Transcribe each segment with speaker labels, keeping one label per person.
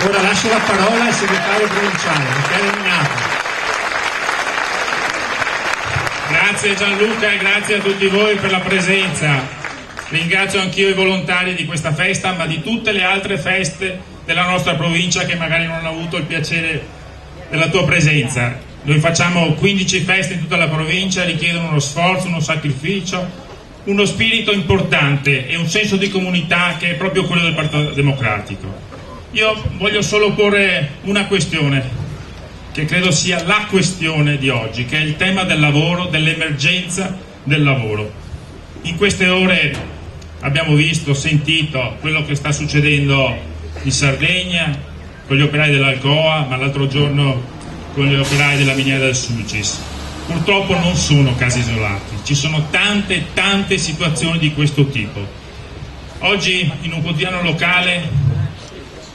Speaker 1: Ora lascio la parola al segretario provinciale, Michele Minato.
Speaker 2: Grazie Gianluca e grazie a tutti voi per la presenza. Ringrazio anch'io i volontari di questa festa, ma di tutte le altre feste della nostra provincia che magari non hanno avuto il piacere della tua presenza. Noi facciamo 15 feste in tutta la provincia, richiedono uno sforzo, uno sacrificio, uno spirito importante e un senso di comunità che è proprio quello del Partito Democratico. Io voglio solo porre una questione, che credo sia la questione di oggi, che è il tema del lavoro, dell'emergenza del lavoro. In queste ore abbiamo visto, sentito quello che sta succedendo in Sardegna con gli operai dell'Alcoa, ma l'altro giorno con gli operai della miniera del Sulcis. Purtroppo non sono casi isolati, ci sono tante situazioni di questo tipo. Oggi in un quotidiano locale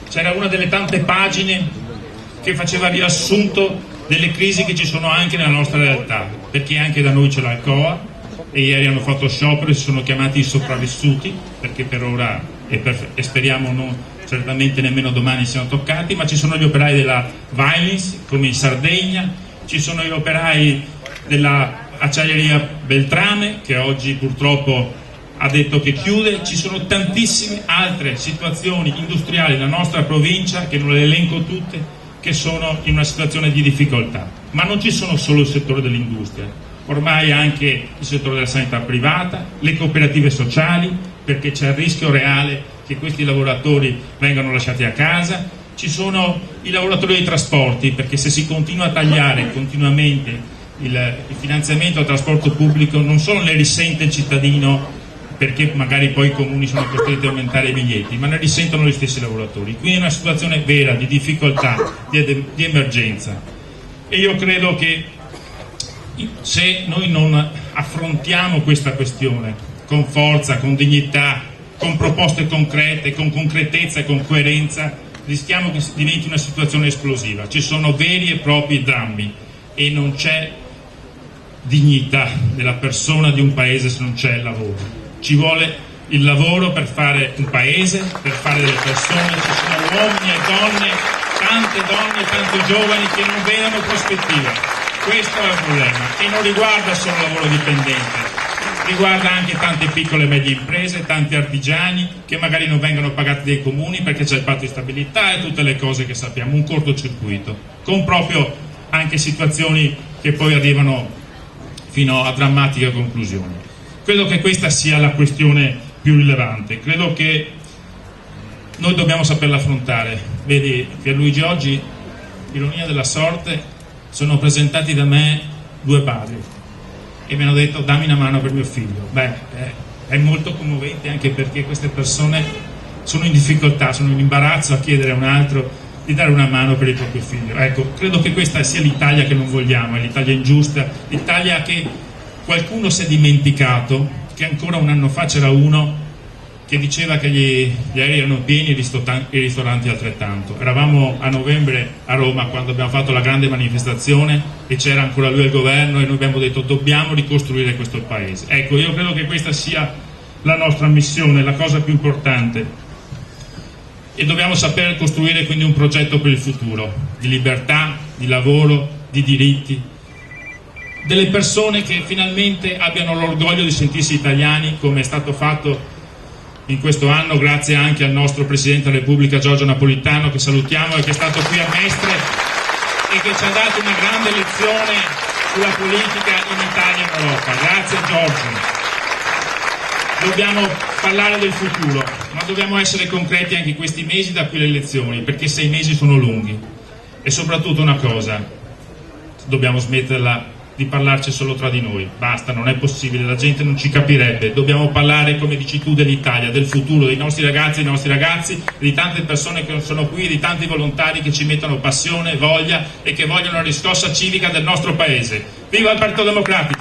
Speaker 2: c'era una delle tante pagine che faceva riassunto delle crisi che ci sono anche nella nostra realtà, perché anche da noi c'è l'Alcoa e ieri hanno fatto sciopero e si sono chiamati i sopravvissuti, perché per ora e speriamo non certamente nemmeno domani siano toccati, ma ci sono gli operai della Vailins come in Sardegna, ci sono gli operai della acciaieria Beltrame che oggi purtroppo ha detto che chiude, ci sono tantissime altre situazioni industriali nella nostra provincia, che non le elenco tutte, che sono in una situazione di difficoltà. Ma non ci sono solo il settore dell'industria, ormai anche il settore della sanità privata, le cooperative sociali, perché c'è il rischio reale che questi lavoratori vengano lasciati a casa, ci sono i lavoratori dei trasporti, perché se si continua a tagliare continuamente il finanziamento al trasporto pubblico non solo ne risente il cittadino, perché magari poi i comuni sono costretti a aumentare i biglietti, ma ne risentono gli stessi lavoratori. Quindi è una situazione vera di difficoltà, di emergenza. E io credo che se noi non affrontiamo questa questione con forza, con dignità, con proposte concrete, con concretezza e con coerenza, rischiamo che diventi una situazione esplosiva. Ci sono veri e propri drammi e non c'è dignità della persona di un paese se non c'è il lavoro. Ci vuole il lavoro per fare un paese, per fare delle persone, ci sono uomini e donne, tanti giovani che non vedono prospettive. Questo è il problema, e non riguarda solo il lavoro dipendente, riguarda anche tante piccole e medie imprese, tanti artigiani che magari non vengono pagati dai comuni perché c'è il patto di stabilità e tutte le cose che sappiamo, un cortocircuito, con proprio anche situazioni che poi arrivano fino a drammatiche conclusioni. Credo che questa sia la questione più rilevante, credo che noi dobbiamo saperla affrontare. Vedi, Pierluigi, oggi, ironia della sorte, sono presentati da me due padri e mi hanno detto dammi una mano per mio figlio. È molto commovente, anche perché queste persone sono in difficoltà, sono in imbarazzo a chiedere a un altro di dare una mano per il proprio figlio. Ecco, credo che questa sia l'Italia che non vogliamo, è l'Italia ingiusta, l'Italia che qualcuno si è dimenticato che ancora un anno fa c'era uno che diceva che gli aerei erano pieni e i ristoranti altrettanto. Eravamo a novembre a Roma quando abbiamo fatto la grande manifestazione e c'era ancora lui al governo e noi abbiamo detto dobbiamo ricostruire questo paese. Ecco, io credo che questa sia la nostra missione, la cosa più importante, e dobbiamo saper costruire quindi un progetto per il futuro di libertà, di lavoro, di diritti, delle persone che finalmente abbiano l'orgoglio di sentirsi italiani, come è stato fatto in questo anno grazie anche al nostro Presidente della Repubblica Giorgio Napolitano, che salutiamo e che è stato qui a Mestre e che ci ha dato una grande lezione sulla politica in Italia e in Europa. Grazie Giorgio. Dobbiamo parlare del futuro, ma dobbiamo essere concreti anche in questi mesi da qui le elezioni, perché 6 mesi sono lunghi. E soprattutto una cosa, dobbiamo smetterla di parlarci solo tra di noi, basta, non è possibile, la gente non ci capirebbe. Dobbiamo parlare, come dici tu, dell'Italia, del futuro, dei nostri ragazzi, di tante persone che sono qui, di tanti volontari che ci mettono passione, voglia e che vogliono la riscossa civica del nostro paese. Viva il Partito Democratico!